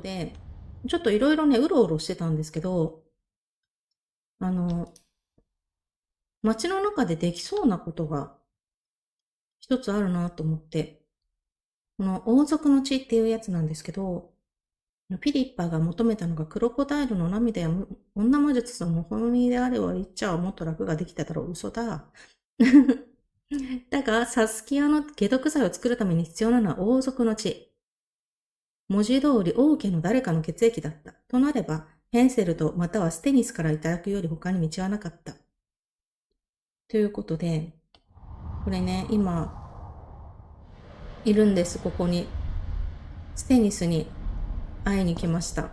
で、ちょっといろいろね、うろうろしてたんですけど、街の中でできそうなことが一つあるなと思って、この王族の血っていうやつなんですけど、ピリッパが求めたのがクロコダイルの涙や女魔術のほのみであれば、ウィッチャーはもっと楽ができただろう。嘘だ。だが、サスキアの解毒剤を作るために必要なのは王族の血。文字通り王家の誰かの血液だった。となれば、ヘンセルとまたはステニスからいただくより他に道はなかった。ということで、これね、今、いるんです、ここに。ステニスに会いに来ました。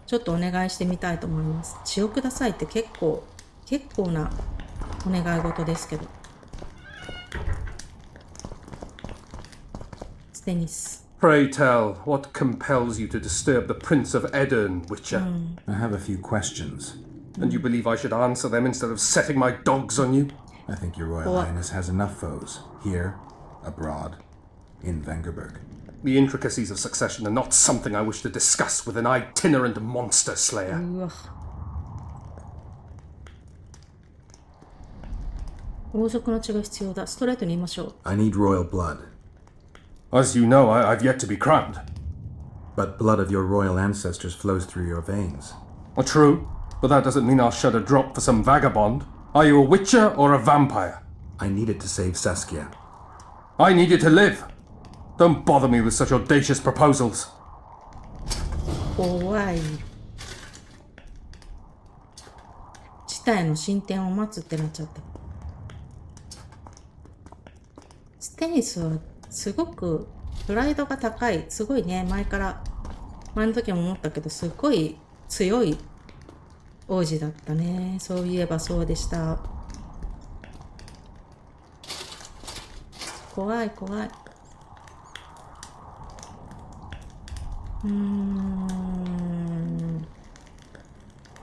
ちょっとお願いしてみたいと思います。血をくださいって結構なお願い事ですけど。ステニス。Pray tell, what compels you to disturb the Prince of Edirne, Witcher? I have a few questions. And you believe I should answer them instead of setting my dogs on you? I think your Royal Highness has enough foes, here, abroad, in Vengerberg. The intricacies of succession are not something I wish to discuss with an itinerant monster slayer. うわ。王族の血が必要だ。ストレートに言いましょう。I need royal blood. As you know, I've yet to be crowned. But blood of your royal ancestors flows through your veins. True, but that doesn't mean I'll shed a drop for some vagabond. Are you a witcher or a vampire? I need it to save Saskia. I need you to live. Don't bother me with such audacious proposals. 怖い。事態の進展を待つってなっちゃった。ステニスはすごくプライドが高い。すごいね、前の時も思ったけど、すごい強い王子だったね。そういえばそうでした。怖い。こ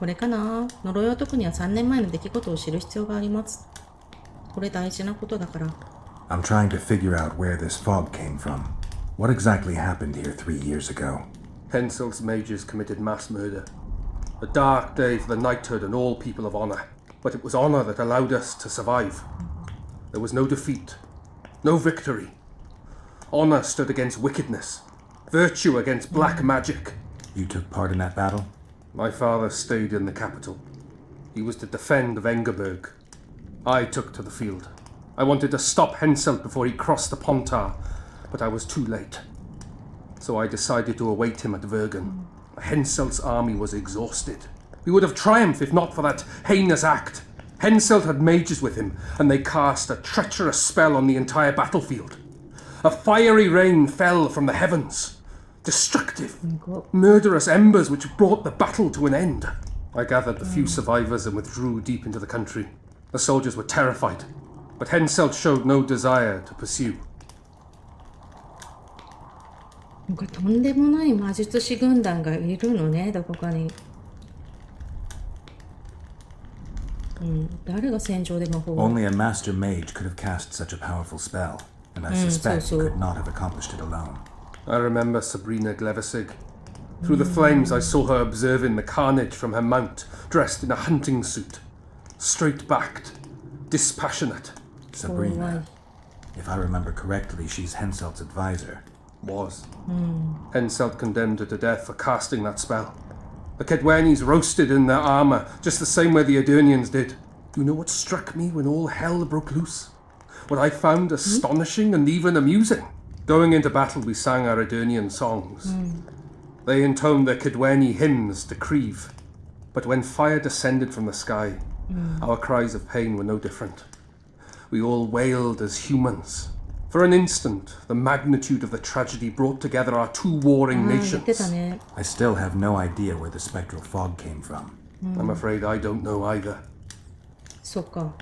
れかな。呪いを解くには3年前の出来事を知る必要があります。これ大事なことだから。I'm trying to figure out where this fog came from. What exactly happened here 3 years ago? Hensel's mages committed mass murder. A dark day for the knighthood and all people of honor. But it was honor that allowed us to survive. There was no defeat, no victory. Honor stood against wickedness, virtue against black magic. You took part in that battle? My father stayed in the capital. He was to defend Vengerberg. I took to the field. I wanted to stop Henselt before he crossed the Pontar, but I was too late. So I decided to await him at Vergen. Henselt's army was exhausted. We would have triumphed if not for that heinous act. Henselt had mages with him, and they cast a treacherous spell on the entire battlefield. A fiery rain fell from the heavens. Destructive, murderous embers which brought the battle to an end. I gathered the few survivors and withdrew deep into the country. The soldiers were terrified, but Henselt showed no desire to pursue. なんかとんでもない魔術師軍団がいるのね、どこかに。誰が戦場で魔法を。 Only a master mage could have cast such a powerful spell, and I suspect you could not have accomplished it alone. I remember Sabrina Glevesig. Through the flames I saw her observing the carnage from her mount, dressed in a hunting suit. Straight-backed, dispassionate. Sabrina. If I remember correctly, she's Henselt's advisor. Was. Henselt condemned her to death for casting that spell. The Kedwenis roasted in their armour, just the same way the Edirnians did. Do you know what struck me when all hell broke loose? What I found astonishing and even amusing? Going into battle, we sang our Edirnian songs. They intoned their Kedweni hymns to Creve. But when fire descended from the sky, our cries of pain were no different. We all wailed as humans. For an instant, the magnitude of the tragedy brought together our two warring nations. I still have no idea where the spectral fog came from. I'm afraid I don't know either. そうか。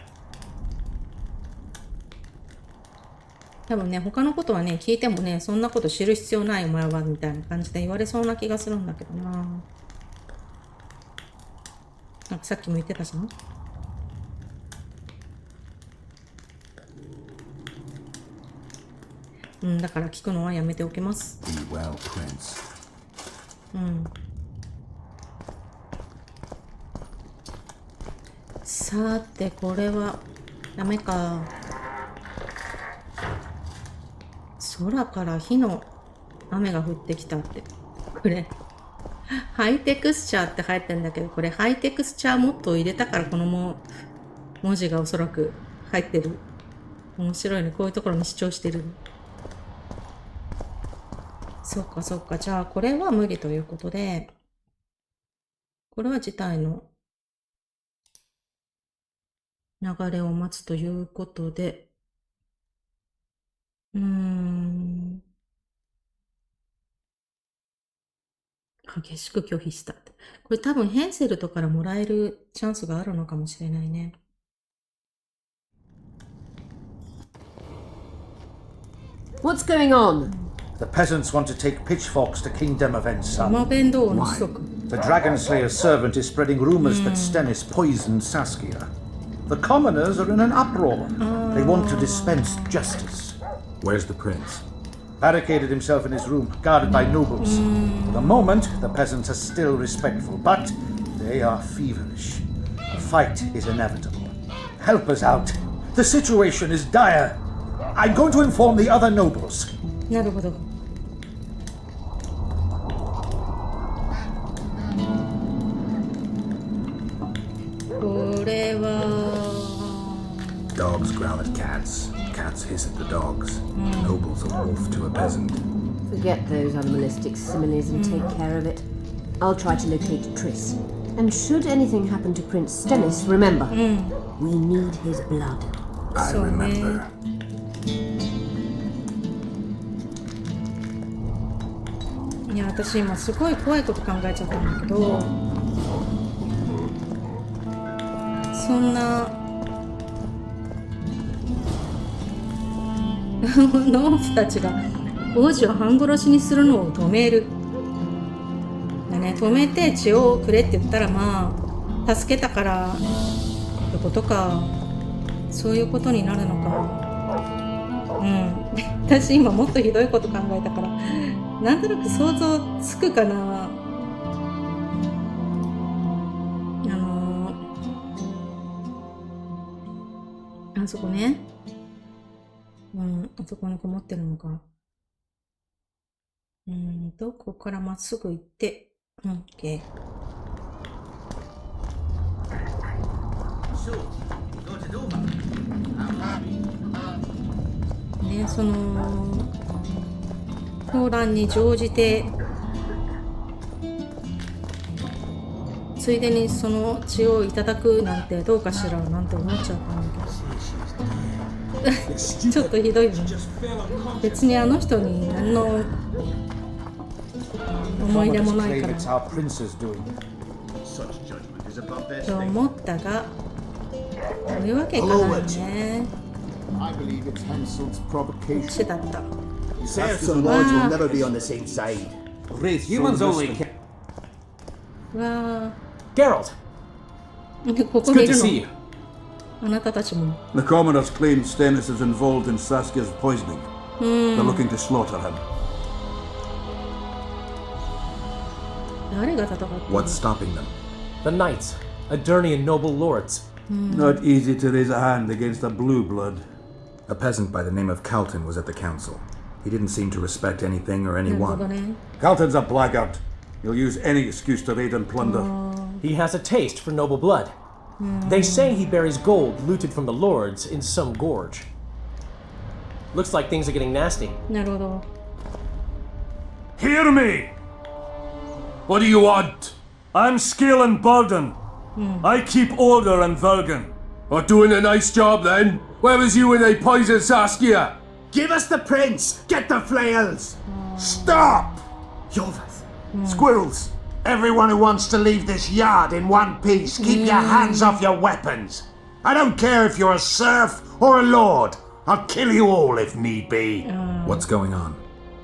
多分ね、他のことはね、聞いてもね、そんなこと知る必要ないお前は、みたいな感じで言われそうな気がするんだけどな。なんかさっきも言ってたじゃん。だから聞くのはやめておきます。Be well, Prince. うん。さて、これはダメか。空から火の雨が降ってきたって。これ、ハイテクスチャーって入ってんだけど、これハイテクスチャーモッドを入れたからこの文字がおそらく入ってる。面白いね。こういうところに主張してる。そっかそっか。じゃあこれは無理ということで、これは事態の流れを待つということで、激しく拒否したって。これ多分ヘンセルとからもらえるチャンスがあるのかもしれないね。What's going on? The peasants want to take pitchforks to Kingdom of 山 Ensun. 弁当の子息。 The Dragon Slayer's servant is spreading rumors that Stennis poisoned Saskia. The commoners are in an uproar. They want to dispense justice. Where's the prince? Barricaded himself in his room, guarded by nobles. For the moment, the peasants are still respectful, but they are feverish. The fight is inevitable. Help us out. The situation is dire. I'm going to inform the other nobles. なるほど。これは Dogs growl at cats. Cats hiss at the dogs. Nobles a wolf to a peasant. Forget those animalistic similes and take care of it. I'll try to locate Triss. And should anything happen to Prince Stennis, remember, we need his blood. I So, remember. いや、私今すごい怖いこと考えちゃったんだけど、そんな農夫たちが王子を半殺しにするのを止める。でね、止めて血をくれって言ったら、まあ助けたからってことか、そういうことになるのか。私今もっとひどいこと考えたから、なんとなく想像つくかな。あそこね。あそこにこもってるのか。ここからまっすぐ行って、OK。ね、その狂乱に乗じて、ついでにその血をいただくなんてどうかしらなんて思っちゃったんだけど。ちょっとひどいね。別にあの人に何の思い入れもないから It's our prince's doing. と思ったが、そういうわけいかないね。 I believe it's Hansel's どっ provocation. ちだった。 Serfs and lords will never be on the same side. Humans only care. わ Geralt, ー、こ it's こに good い to る see you. の。あなたたちも。 The commoners claim Stennis is involved in Saskia's poisoning. They're looking to slaughter him. 誰が戦ってるの？ What's stopping them? The knights, Adernian noble lords. Not easy to raise a hand against a blue blood. A peasant by the name of Calton was at the council. He didn't seem to respect anything or なるほど anyone. ね。 Calton's a blackguard. He'll use any excuse to raid and plunder. He has a taste for noble blood. They say he buries gold looted from the lords in some gorge. Looks like things are getting nasty. なるほど。 Hear me! What do you want? I'm Skill and Burden. I keep order in Vergen. We're doing a nice job then. Where was you when they poisoned Saskia? Give us the prince! Get the flails! Stop! Yovath. Squirrels! Everyone who wants to leave this yard in one piece, keep your hands off your weapons. I don't care if you're a serf or a lord. I'll kill you all if need be. What's going on?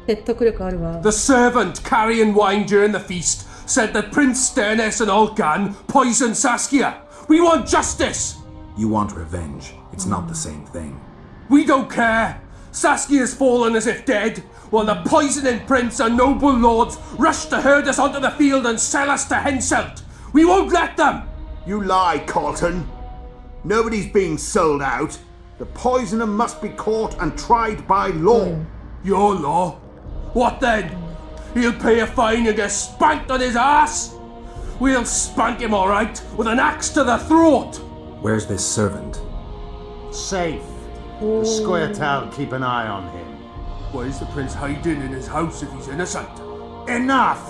説得力あるわ。 The servant carrying wine during the feast said that Prince Stennis and Olgan poisoned Saskia. We want justice. You want revenge. It's not the same thing. We don't care. Saskia's fallen as if dead, while the poisoning prince and noble lords rush to herd us onto the field and sell us to Henselt. We won't let them! You lie, Colton. Nobody's being sold out. The poisoner must be caught and tried by law. Your law? What then? He'll pay a fine and get spanked on his ass? We'll spank him all right, with an axe to the throat. Where's this servant? Safe. The square town keep an eye on him. Why is the prince hiding in his house if he's innocent? Enough!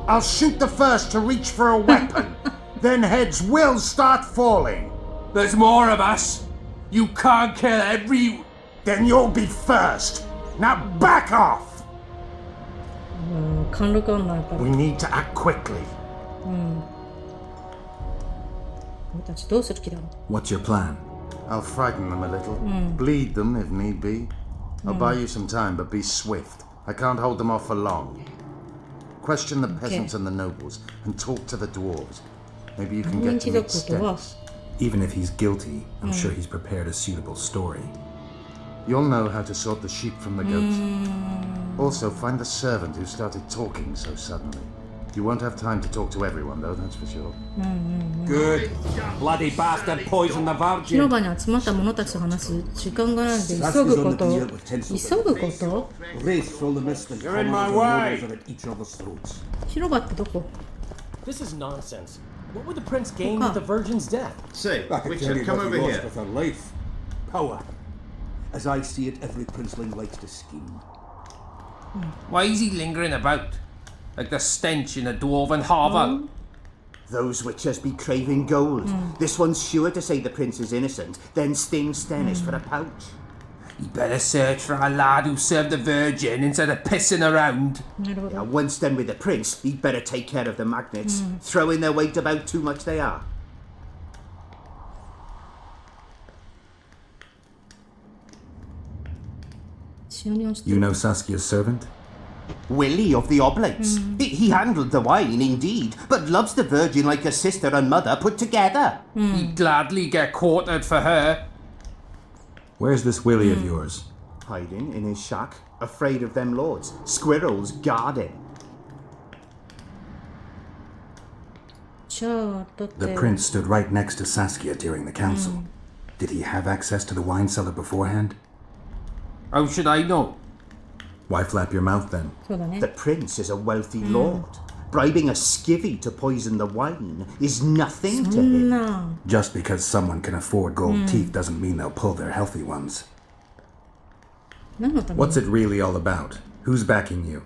I'll shoot the first to reach for a weapon. Then heads will start falling. There's more of us. You can't kill every... Then you'll be first. Now back off! 貫禄あんなやっぱり。 We need to act quickly. 俺たちどうする気だろう。 What's your plan? I'll frighten them a little. Bleed them if need be. I'll buy you some time, but be swift. I can't hold them off for long. Question the peasants and the nobles, and talk to the dwarves. Maybe you can get to meet Stennis. Even if he's guilty, I'm sure he's prepared a suitable story. You'll know how to sort the sheep from the goats. Also, find the servant who started talking so suddenly. You won't have time to talk to everyone, though, that's for sure. Good. Bloody bastard poisoned the 広 virgin. 場に集まった者たちと話す時間がないので急ぐこと急ぐこと Wraithful the mist and You're in my colors and way. nobles are at each other's throats. 広場ってどこ This is nonsense. What would the prince gain with the virgin's death? Say, I can tell Witcher, you come what over he here. lost with her life. Power. As I see it, every princeling likes to scheme. Why is he lingering about? Like the stench in a dwarven hovel? Those witchers be craving gold. This one's sure to say the prince is innocent, then sting Stennis for a pouch. You better search for a lad who served the virgin instead of pissing around. なるほど Now, once done with the prince, he'd better take care of the magnets. Throwing their weight about too much they are. You know Saskia's servant? Willie of the Oblates. He handled the wine, indeed, but loves the virgin like a sister and mother put together. He'd gladly get quartered for her. Where's this Willie of yours? Hiding in his shack, afraid of them lords. Squirrels guarding. じゃあだって The prince stood right next to Saskia during the council. Did he have access to the wine cellar beforehand? How should I know? Why flap your mouth then? そうだね The prince is a wealthy lord. Bribing a skivvy to poison the wine is nothing そ to ん him. な Just because someone can afford gold teeth doesn't mean they'll pull their healthy ones. 何のため What's it really all about? Who's backing you?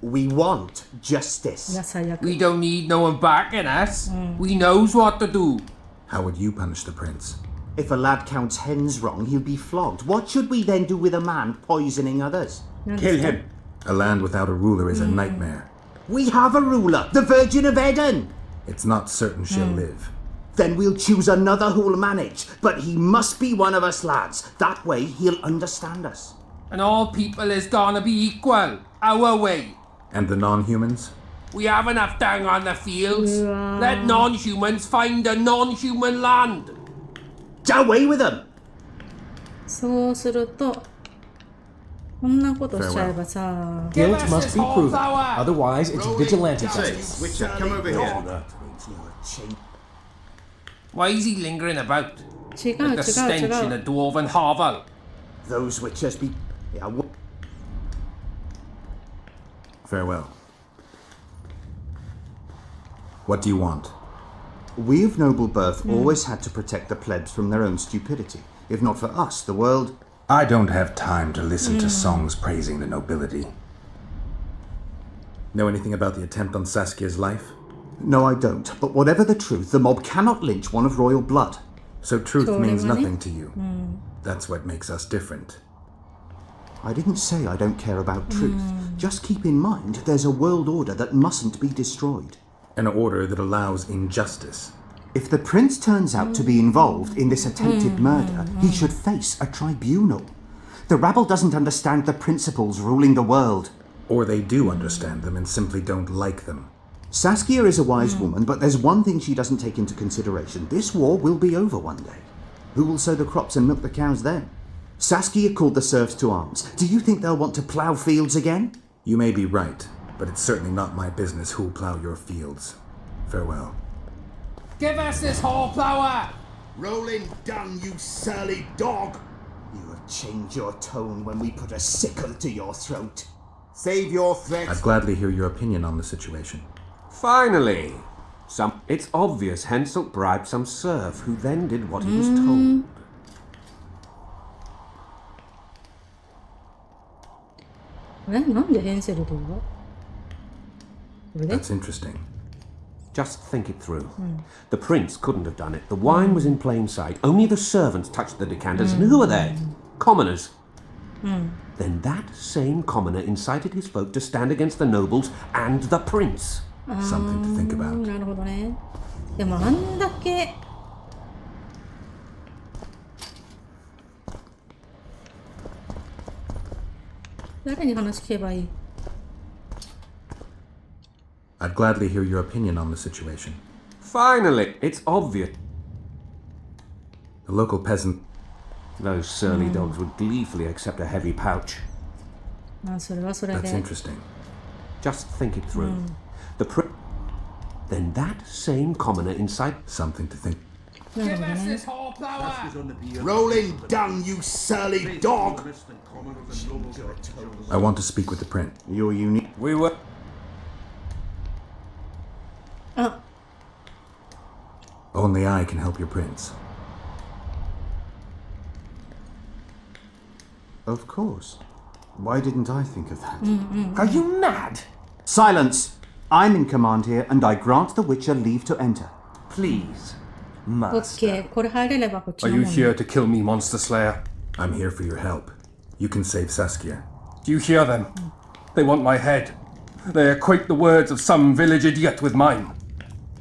We want justice. 野菜役 We don't need no one backing us. We knows what to do. How would you punish the prince? If a lad counts hens wrong, he'll be flogged. What should we then do with a man poisoning others? 何ですか Kill him. A land without a ruler is a nightmare. We have a ruler, the Virgin of Eden. It's not certain she'll live. Then we'll choose another who'll manage. But he must be one of us lads. That way he'll understand us. And all people is gonna be equal. Our way. And the non-humans? We have enough down on the fields. Let non-humans find a non-human land. Away with them. そうするとこんなことしちゃえばさ Guilt us must this be whole proven. power. Otherwise, it's vigilante Say, justice. Witcher, come over here. Why is he lingering about? 違う Like the 違 stench う in 違 a う dwarven hovel. Those witchers be... Yeah, Farewell. What do you want? we of noble birth always had to protect the plebs from their own stupidity. If not for us, the world... I don't have time to listen to songs praising the nobility. Know anything about the attempt on Saskia's life? No, I don't. But whatever the truth, the mob cannot lynch one of royal blood. So truth Totally means money? nothing to you. That's what makes us different. I didn't say I don't care about truth. Just keep in mind, there's a world order that mustn't be destroyed. An order that allows injustice. If the prince turns out to be involved in this attempted murder, he should face a tribunal. The rabble doesn't understand the principles ruling the world. Or they do understand them and simply don't like them. Saskia is a wise woman, but there's one thing she doesn't take into consideration. This war will be over one day. Who will sow the crops and milk the cows then? Saskia called the serfs to arms. Do you think they'll want to plough fields again? You may be right, but it's certainly not my business who'll plough your fields. Farewell. Give us this whole plower! Rolling dung, you surly dog! You have changed your tone when we put a sickle to your throat. Save your threat. I'd gladly hear your opinion on the situation. Finally! It's obvious Henselt bribed some serf who then did what he was told. That's interesting. Just think it through. The prince couldn't have done it. The wine was in plain sight. Only the servants touched the decanters. And who are they? Commoners. Then that same commoner incited his folk to stand against the nobles and the prince. Something to think about. なるほどね。でもあんだけ誰に話聞けばいい？ I'd gladly hear your opinion on the situation. Finally, it's obvious. The local peasant. Those surly dogs would gleefully accept a heavy pouch. まあそれはそれ That's で。 interesting. Just think it through. Then that same commoner incited. Something to think. なるほど Give us ね。 this whole plower! Rolling dung, you surly dog! I want to speak with the prince. You're unique. We were. あ、 Only I can help your prince. Of course. Why didn't I think of that? Are you mad? Silence! I'm in command here, and I grant the Witcher leave to enter. Please, オッ master. ケー。これ入れればこっち Are の you もん here to kill me, Monster Slayer? I'm here for your help. You can save Saskia. Do you hear them? They want my head. They equate the words of some village idiot with mine.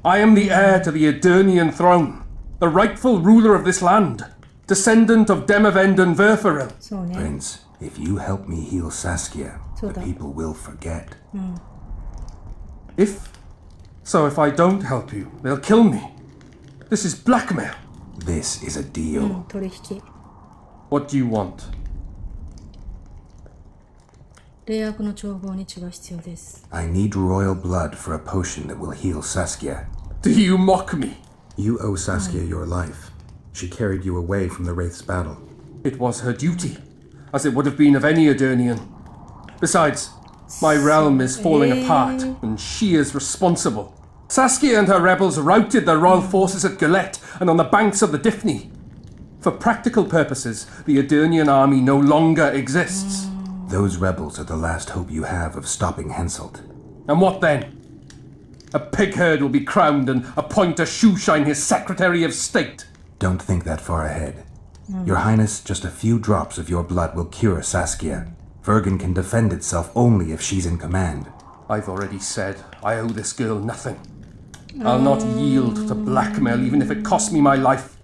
I am the heir to the Edirnian throne, the rightful ruler of this land, descendant of Demavend and Verferil. そうね。 Prince, if you help me heal Saskia, the that- people will forget. If I don't help you, they'll kill me. This is blackmail. This is a deal. 取引。 What do you want? 霊悪の調合に血が必要です。 I need royal blood for a potion that will heal Saskia. Do you mock me? You owe Saskia your life. She carried you away from the Wraith's battle. It was her duty, as it would have been of any Edirnian. Besides, my realm is falling apart, and she is responsible. Saskia and her rebels routed the royal forces at Gillette and on the banks of the Dyffny. For practical purposes, the Edirnian army no longer exists. Those rebels are the last hope you have of stopping Henselt. And what then? A pig herd will be crowned and appoint a shoeshine his Secretary of State. Don't think that far ahead. Your Highness, just a few drops of your blood will cure Saskia. Vergen can defend itself only if she's in command. I've already said I owe this girl nothing. I'll not yield to blackmail even if it costs me my life.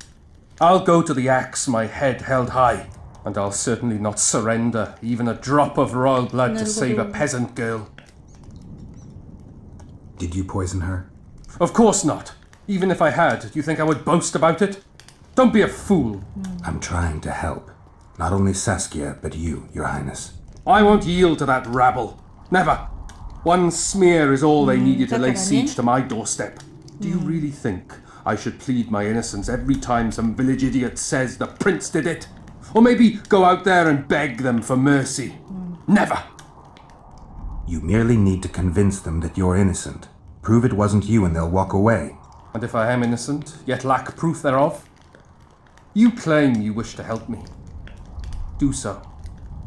I'll go to the axe, my head held high. And I'll certainly not surrender even a drop of royal blood to save a peasant girl. Did you poison her? Of course not. Even if I had, do you think I would boast about it? Don't be a fool. I'm trying to help. Not only Saskia, but you, Your Highness. I won't yield to that rabble. Never. One smear is all they needed to lay siege to my doorstep. Do you really think I should plead my innocence every time some village idiot says the prince did it? Or maybe go out there and beg them for mercy? Never. You merely need to convince them that you're innocent. Prove it wasn't you and they'll walk away. And if I am innocent, yet lack proof thereof? You claim you wish to help me. Do so.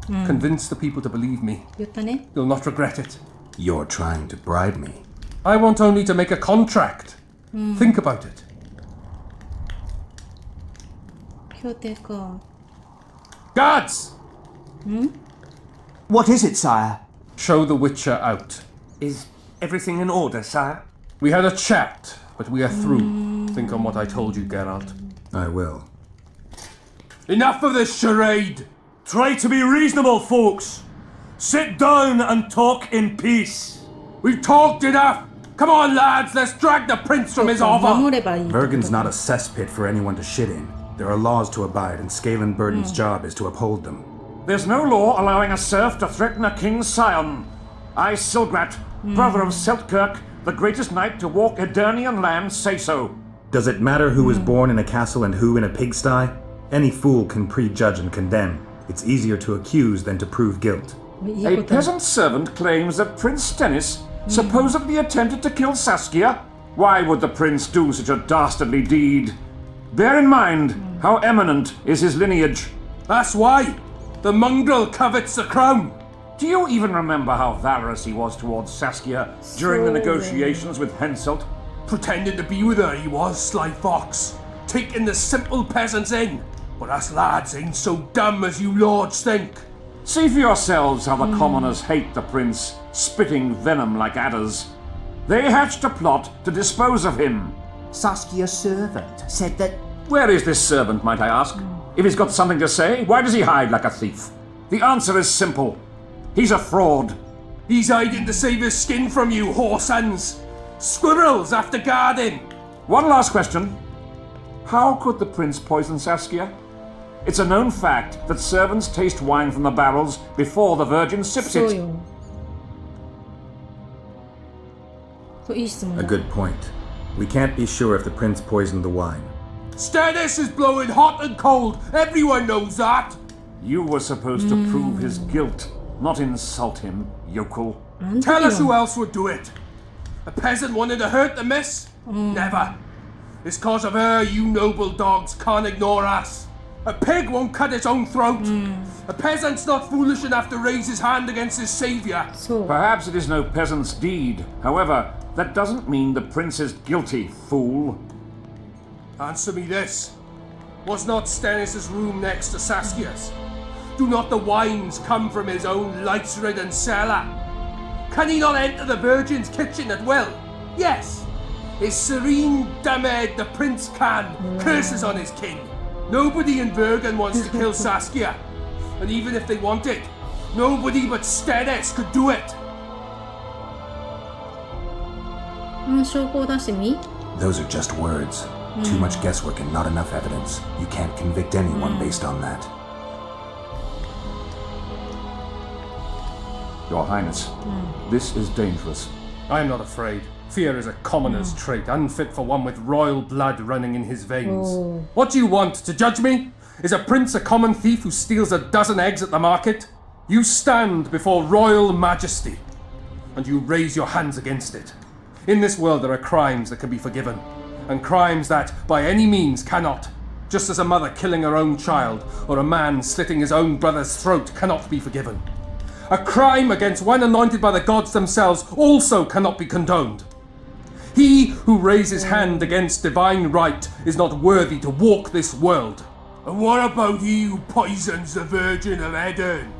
Convince the people to believe me. 言ったね。 You'll not regret it. You're trying to bribe me. I want only to make a contract. Think about it. 協定か。 Guards! What is it, sire? Show the Witcher out. Is everything in order, sire? We had a chat, but we are through. Think on what I told you, Geralt. I will. Enough of this charade! Try to be reasonable, folks. Sit down and talk in peace. We've talked enough! Come on, lads, let's drag the prince from his hovel! 守ればいい。 Vergen's not a cesspit for anyone to shit in. There are laws to abide, and Scalenburden's job is to uphold them. There's no law allowing a serf to threaten a king's scion. I, Silgrat, brother of Seltkirk, the greatest knight to walk Edirnian land, say so. Does it matter who was born in a castle and who in a pigsty? Any fool can prejudge and condemn. It's easier to accuse than to prove guilt. A peasant servant claims that Prince Stennis supposedly attempted to kill Saskia. Why would the prince do such a dastardly deed? Bear in mind how eminent is his lineage. That's why! The mongrel covets the crown! Do you even remember how valorous he was towards Saskia during the negotiations with Henselt? Pretending to be with her he was, sly fox. Taking the simple peasants in. But us lads ain't so dumb as you lords think. See for yourselves how the commoners hate the prince, spitting venom like adders. They hatched a plot to dispose of him. Saskia's servant said that... Where is this servant, might I ask? If he's got something to say, why does he hide like a thief? The answer is simple. He's a fraud. He's hiding to save his skin from you, whoresons. Squirrels after guard him. One last question. How could the prince poison Saskia? It's a known fact that servants taste wine from the barrels before the virgin sips it. A good point. We can't be sure if the prince poisoned the wine. Stennis is blowing hot and cold. Everyone knows that. You were supposed to prove his guilt, not insult him, yokel. Tell us who else would do it. A peasant wanted to hurt the miss? Never. It's cause of her you noble dogs can't ignore us. A pig won't cut its own throat. A peasant's not foolish enough to raise his hand against his saviour. Perhaps it is no peasant's deed. However, that doesn't mean the prince is guilty, fool. Answer me this. Was not Stennis' room next to Saskia's? Do not the wines come from his own lice-ridden cellar? Can he not enter the virgin's kitchen at will? Yes. His serene Damed the prince can. Curses on his king. Nobody in Bergen wants to kill Saskia. And even if they want it, nobody but Stennis could do it. Those are just words. Too much guesswork and not enough evidence. You can't convict anyone based on that. Your Highness, this is dangerous. I am not afraid. Fear is a commoner's trait, unfit for one with royal blood running in his veins. What do you want, to judge me? Is a prince a common thief who steals a dozen eggs at the market? You stand before royal majesty, and you raise your hands against it. In this world there are crimes that can be forgiven, and crimes that, by any means, cannot. Just as a mother killing her own child, or a man slitting his own brother's throat cannot be forgiven. A crime against one anointed by the gods themselves also cannot be condoned. He who raises hand against divine right is not worthy to walk this world. And what about he who poisons the Virgin of Eden?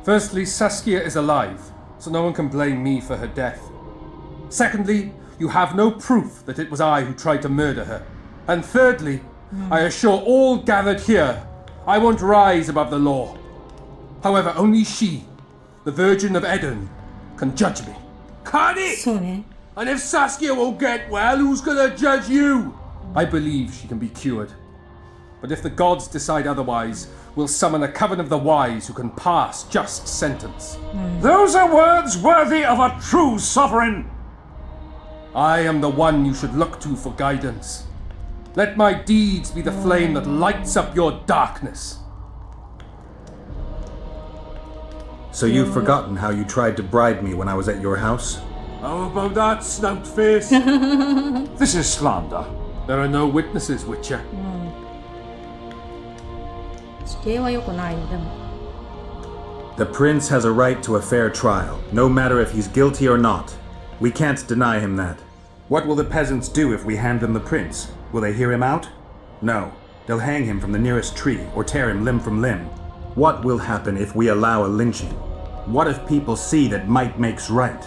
Firstly, Saskia is alive, so no one can blame me for her death. Secondly, you have no proof that it was I who tried to murder her. And thirdly, I assure all gathered here, I won't rise above the law. However, only she, the Virgin of Eden, can judge me. Can it? And if Saskia won't get well, who's gonna judge you? I believe she can be cured. But if the gods decide otherwise, we'll summon a coven of the wise who can pass just sentence. Those are words worthy of a true sovereign. I am the one you should look to for guidance. Let my deeds be the flame that lights up your darkness. So you've forgotten how you tried to bribe me when I was at your house? How about that, snout face? This is slander. There are no witnesses, Witcher. The prince has a right to a fair trial, no matter if he's guilty or not. We can't deny him that. What will the peasants do if we hand them the prince? Will they hear him out? No. They'll hang him from the nearest tree or tear him limb from limb. What will happen if we allow a lynching? What if people see that might makes right?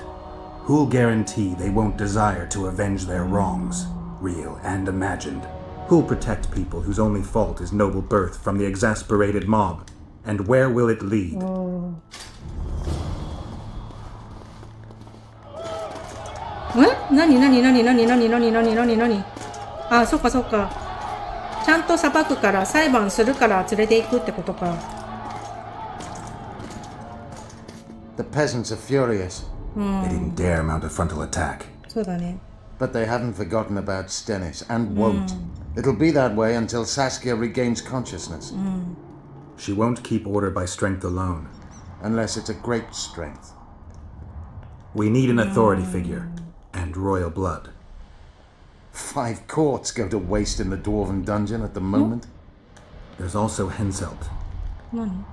Who'll guarantee they won't desire to avenge their wrongs, real and imagined? Who'll protect people whose only fault is noble birth from the exasperated mob? And where will it lead? ちゃんと裁くから、裁判するから連れて行くってことか。The peasants are furious. They didn't dare mount a frontal attack. そうだね。But they haven't forgotten about Stennis, and won't. It'll be that way until Saskia regains consciousness. She won't keep order by strength alone. Unless it's a great strength. We need an authority figure, and royal blood. 5 courts go to waste in the Dwarven dungeon at the moment. There's also Henselt. 何？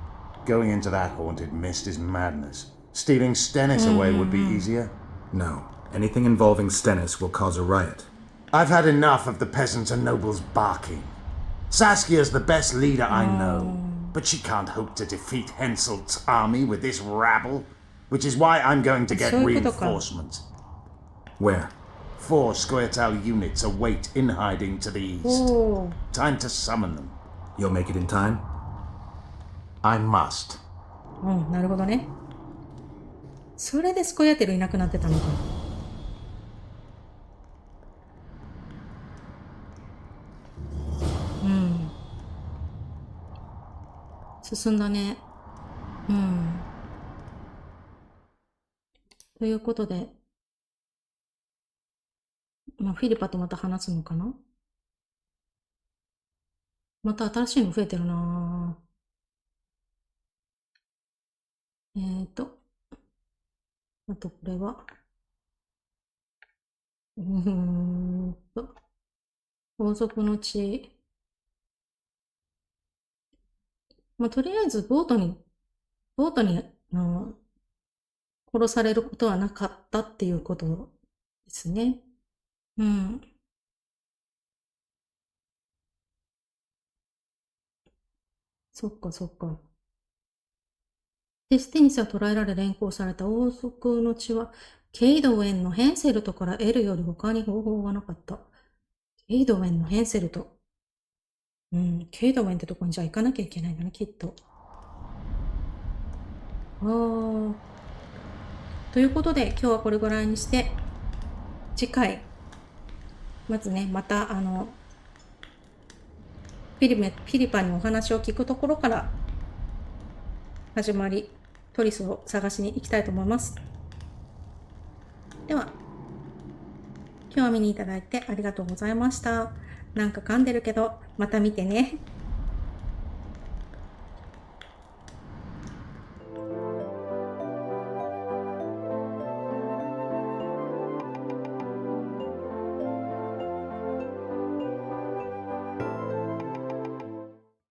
Going into that haunted mist is madness. Stealing Stennis away would be easier. No, anything involving Stennis will cause a riot. I've had enough of the peasants and nobles barking. Saskia's the best leader I know, but she can't hope to defeat Henselt's army with this rabble, which is why I'm going to get reinforcements. Where? 4 Squirtal units await in hiding to the east. Time to summon them. You'll make it in time? I must. なるほどね。それでスコヤテルいなくなってたのか。進んだね。ということで、フィリパとまた話すのかな。また新しいの増えてるなぁ。あとこれは。王族の地。とりあえずボートに殺されることはなかったっていうことですね。そっかそっか。で、ステニスは捕らえられ連行された王族の血は、ケイドウェンのヘンセルトから得るより他に方法がなかった。ケイドウェンのヘンセルト。ケイドウェンってとこにじゃあ行かなきゃいけないのね、きっと。ということで、今日はこれぐらいにして、次回、まずね、また、フィリパにお話を聞くところから始まり、トリスを探しに行きたいと思います。では、今日は見にいただいてありがとうございました。なんか噛んでるけど、また見てね。